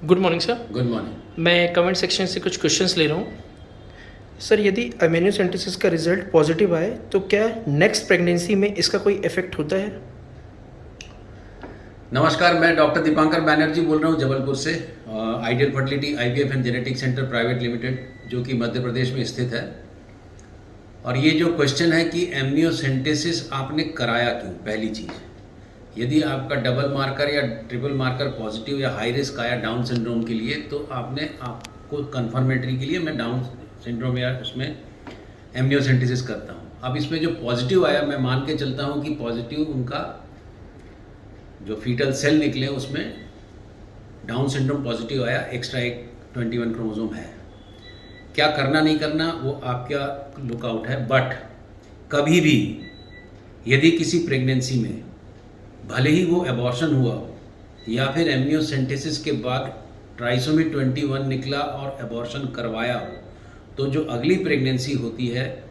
Good morning sir. Good morning. मैं comment section से कुछ क्वेश्चंस ले रहा हूँ। सर, यदि अमीनोसेंटेसिस का रिजल्ट पॉजिटिव आए तो क्या नेक्स्ट प्रेगनेंसी में इसका कोई इफेक्ट होता है? नमस्कार, मैं डॉक्टर दीपांकर बैनर्जी बोल रहा हूँ जबलपुर से। Ideal fertility IVF and genetic centre private limited, जो कि मध्य प्रदेश में स्थित है। और ये जो क्वेश्चन है कि एमनियोसेंटेसिस आपने कराया क्यों, पहली चीज़, यदि आपका डबल मार्कर या ट्रिपल मार्कर पॉजिटिव या हाई रिस्क आया डाउन सिंड्रोम के लिए, तो आपको कन्फर्मेटरी के लिए मैं डाउन सिंड्रोम या उसमें एमनियोसेंटेसिस करता हूँ। अब इसमें जो पॉजिटिव आया, मैं मान के चलता हूँ कि पॉजिटिव उनका जो फीटल सेल निकले उसमें डाउन सिंड्रोम पॉजिटिव आया, एक्स्ट्रा एक 21 क्रोमोसोम है। क्या करना नहीं करना वो आपका लुकआउट है। बट कभी भी यदि किसी प्रेगनेंसी में भले ही वो एबॉर्शन हुआ हो या फिर एमनियोसेंटेसिस के बाद ट्राइसोमी 21 निकला और एबॉर्शन करवाया हो, तो जो अगली प्रेगनेंसी होती है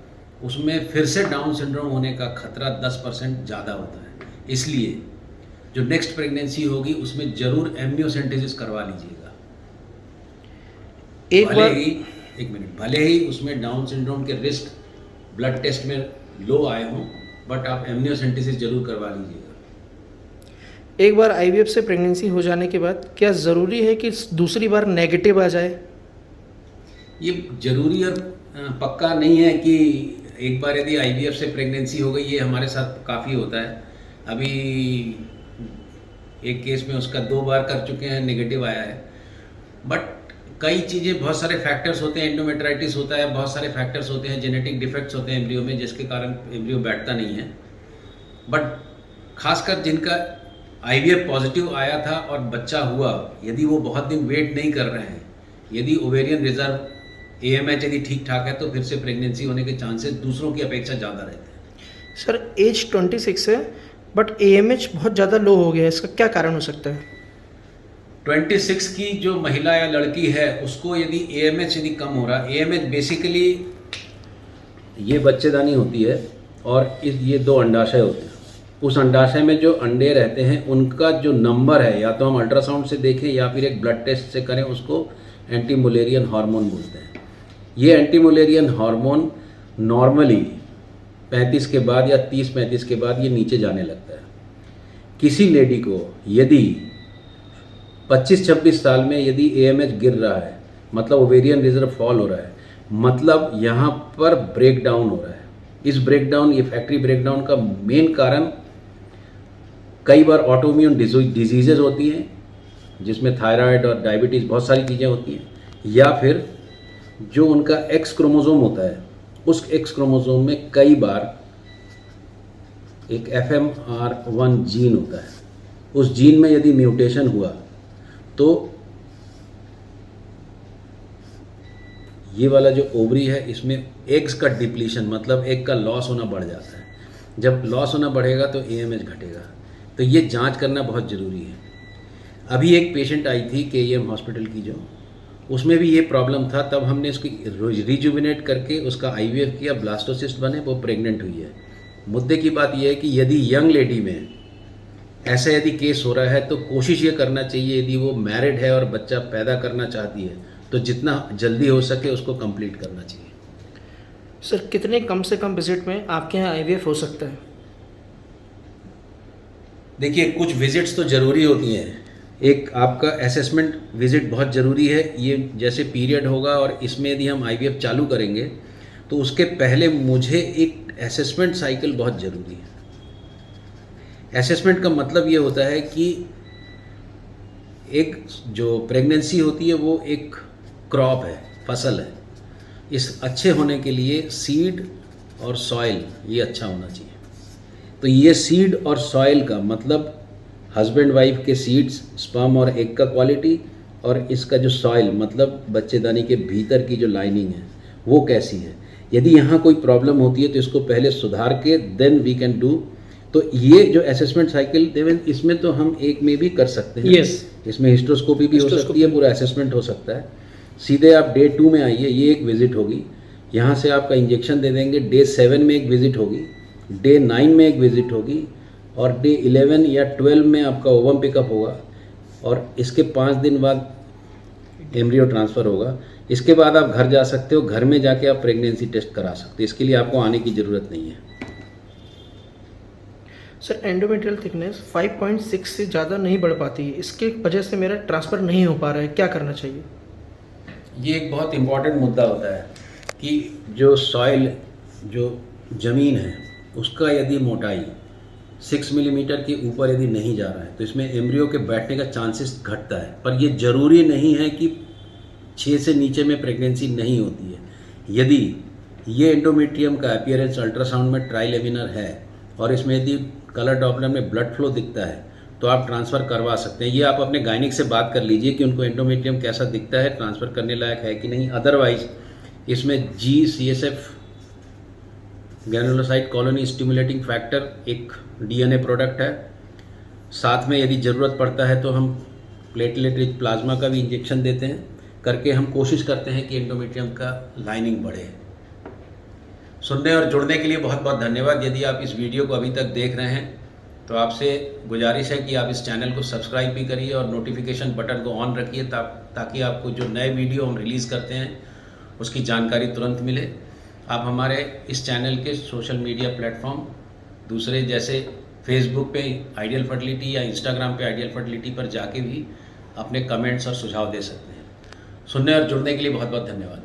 उसमें फिर से डाउन सिंड्रोम होने का खतरा 10% ज़्यादा होता है। इसलिए जो नेक्स्ट प्रेगनेंसी होगी उसमें ज़रूर एमनियोसेंटेसिस करवा लीजिएगा। भले ही उसमें डाउन सिंड्रोम के रिस्क ब्लड टेस्ट में लो आए हों, बट आप एमनियोसेंटेसिस जरूर करवा लीजिएगा। एक बार आईवीएफ से प्रेगनेंसी हो जाने के बाद क्या ज़रूरी है कि दूसरी बार नेगेटिव आ जाए? ये ज़रूरी और पक्का नहीं है कि एक बार यदि IVF से प्रेगनेंसी हो गई, ये हमारे साथ काफ़ी होता है। अभी एक केस में उसका 2 बार कर चुके हैं, नेगेटिव आया है। बट कई चीज़ें, बहुत सारे फैक्टर्स होते हैं, एंडोमेट्राइटिस होता है, बहुत सारे फैक्टर्स होते हैं, जेनेटिक डिफेक्ट्स होते हैं एम्ब्रियो में, जिसके कारण एम्ब्रियो बैठता नहीं है। बट खासकर जिनका IVF पॉजिटिव आया था और बच्चा हुआ, यदि वो बहुत दिन वेट नहीं कर रहे हैं, यदि ओवेरियन रिजर्व AMH यदि ठीक ठाक है, तो फिर से प्रेगनेंसी होने के चांसेस दूसरों की अपेक्षा ज़्यादा रहते हैं। सर, एज 26 है बट AMH बहुत ज़्यादा लो हो गया है, इसका क्या कारण हो सकता है? 26 की जो महिला या लड़की है उसको यदि AMH यदि कम हो रहा, AMH बेसिकली ये बच्चेदानी होती है और ये 2 अंडाशय होते हैं। उस अंडाशय में जो अंडे रहते हैं उनका जो नंबर है, या तो हम अल्ट्रासाउंड से देखें या फिर एक ब्लड टेस्ट से करें, उसको एंटी मुलेरियन हार्मोन बोलते हैं। ये एंटी मुलेरियन हार्मोन नॉर्मली 35 के बाद या 30-35 के बाद ये नीचे जाने लगता है। किसी लेडी को यदि 25-26 साल में यदि AMH गिर रहा है, मतलब ओवेरियन रिजर्व फॉल हो रहा है, मतलब यहाँ पर ब्रेक डाउन हो रहा है। इस ब्रेकडाउन, ये फैक्ट्री ब्रेकडाउन का मेन कारण कई बार ऑटोइम्यून डिजीजेज होती हैं, जिसमें थायराइड और डायबिटीज़, बहुत सारी चीज़ें होती हैं, या फिर जो उनका X क्रोमोसोम होता है, उस X क्रोमोसोम में कई बार एक FMR1 जीन होता है। उस जीन में यदि म्यूटेशन हुआ तो ये वाला जो ओवरी है, इसमें एग्स का डिप्लीशन, मतलब एग का लॉस होना बढ़ जाता है। जब लॉस होना बढ़ेगा तो AMH घटेगा। तो ये जांच करना बहुत ज़रूरी है। अभी एक पेशेंट आई थी KEM हॉस्पिटल की, जो उसमें भी ये प्रॉब्लम था। तब हमने उसकी रिजुविनेट करके उसका IVF किया, ब्लास्टोसिस्ट बने, वो प्रेग्नेंट हुई है। मुद्दे की बात यह है कि यदि यंग लेडी में ऐसा यदि केस हो रहा है तो कोशिश ये करना चाहिए, यदि वो मैरिड है और बच्चा पैदा करना चाहती है तो जितना जल्दी हो सके उसको कंप्लीट करना चाहिए। सर, कितने कम से कम विजिट में आपके यहाँ IVF हो सकता है? देखिए, कुछ विजिट्स तो ज़रूरी होती हैं। एक आपका असेसमेंट विजिट बहुत ज़रूरी है। ये जैसे पीरियड होगा और इसमें यदि हम IVF चालू करेंगे तो उसके पहले मुझे एक असेसमेंट साइकिल बहुत ज़रूरी है। असेसमेंट का मतलब ये होता है कि एक जो प्रेगनेंसी होती है वो एक क्रॉप है, फसल है। इस अच्छे होने के लिए सीड और सॉइल ये अच्छा होना चाहिए। तो ये सीड और सॉइल का मतलब हस्बैंड वाइफ के सीड्स, स्पर्म और एग का क्वालिटी, और इसका जो सॉइल मतलब बच्चेदानी के भीतर की जो लाइनिंग है वो कैसी है। यदि यहाँ कोई प्रॉब्लम होती है तो इसको पहले सुधार के देन वी कैन डू। तो ये जो असेसमेंट साइकिल देवेन, इसमें तो हम एक में भी कर सकते हैं। Yes. इसमें हिस्ट्रोस्कोपी भी हो सकती है, पूरा असेसमेंट हो सकता है। सीधे आप डे 2 में आइए, ये एक विजिट होगी, यहाँ से आपका इंजेक्शन दे देंगे। डे 7 में एक विजिट होगी, डे 9 में एक विजिट होगी, और डे 11 या 12 में आपका ओवम पिकअप होगा। और इसके 5 दिन बाद एम्ब्रियो ट्रांसफ़र होगा। इसके बाद आप घर जा सकते हो, घर में जाके आप प्रेगनेंसी टेस्ट करा सकते हो, इसके लिए आपको आने की ज़रूरत नहीं है। सर एंडोमेट्रियल थिकनेस 5.6 से ज़्यादा नहीं बढ़ पाती है, इसके वजह से मेरा ट्रांसफ़र नहीं हो पा रहा है, क्या करना चाहिए? ये एक बहुत इम्पॉर्टेंट मुद्दा होता है कि जो सॉइल, जो ज़मीन है, उसका यदि मोटाई 6 मिलीमीटर के ऊपर यदि नहीं जा रहा है तो इसमें एम्ब्रियो के बैठने का चांसेस घटता है। पर ये ज़रूरी नहीं है कि 6 से नीचे में प्रेगनेंसी नहीं होती है। यदि ये एंडोमेट्रियम का अपीयरेंस अल्ट्रासाउंड में ट्राइलेमिनर है और इसमें यदि कलर डॉपलर में ब्लड फ्लो दिखता है तो आप ट्रांसफ़र करवा सकते हैं। ये आप अपने गायनिक से बात कर लीजिए कि उनको एंडोमेट्रियम कैसा दिखता है, ट्रांसफ़र करने लायक है कि नहीं। अदरवाइज़ इसमें GCSF granulocyte colony stimulating factor एक DNA प्रोडक्ट है। साथ में यदि ज़रूरत पड़ता है तो हम प्लेटलेट रिच प्लाज्मा का भी इंजेक्शन देते हैं, करके हम कोशिश करते हैं कि एंडोमेट्रियम का लाइनिंग बढ़े। सुनने और जुड़ने के लिए बहुत बहुत धन्यवाद। यदि आप इस वीडियो को अभी तक देख रहे हैं तो आपसे गुजारिश है कि आप इस चैनल को सब्सक्राइब भी करिए और नोटिफिकेशन बटन को ऑन रखिए ताकि आपको जो नए वीडियो हम रिलीज़ करते हैं उसकी जानकारी तुरंत मिले। आप हमारे इस चैनल के सोशल मीडिया प्लेटफॉर्म दूसरे जैसे फेसबुक पे आइडियल फर्टिलिटी या इंस्टाग्राम पे आइडियल फर्टिलिटी पर जाके भी अपने कमेंट्स और सुझाव दे सकते हैं। सुनने और जुड़ने के लिए बहुत बहुत धन्यवाद।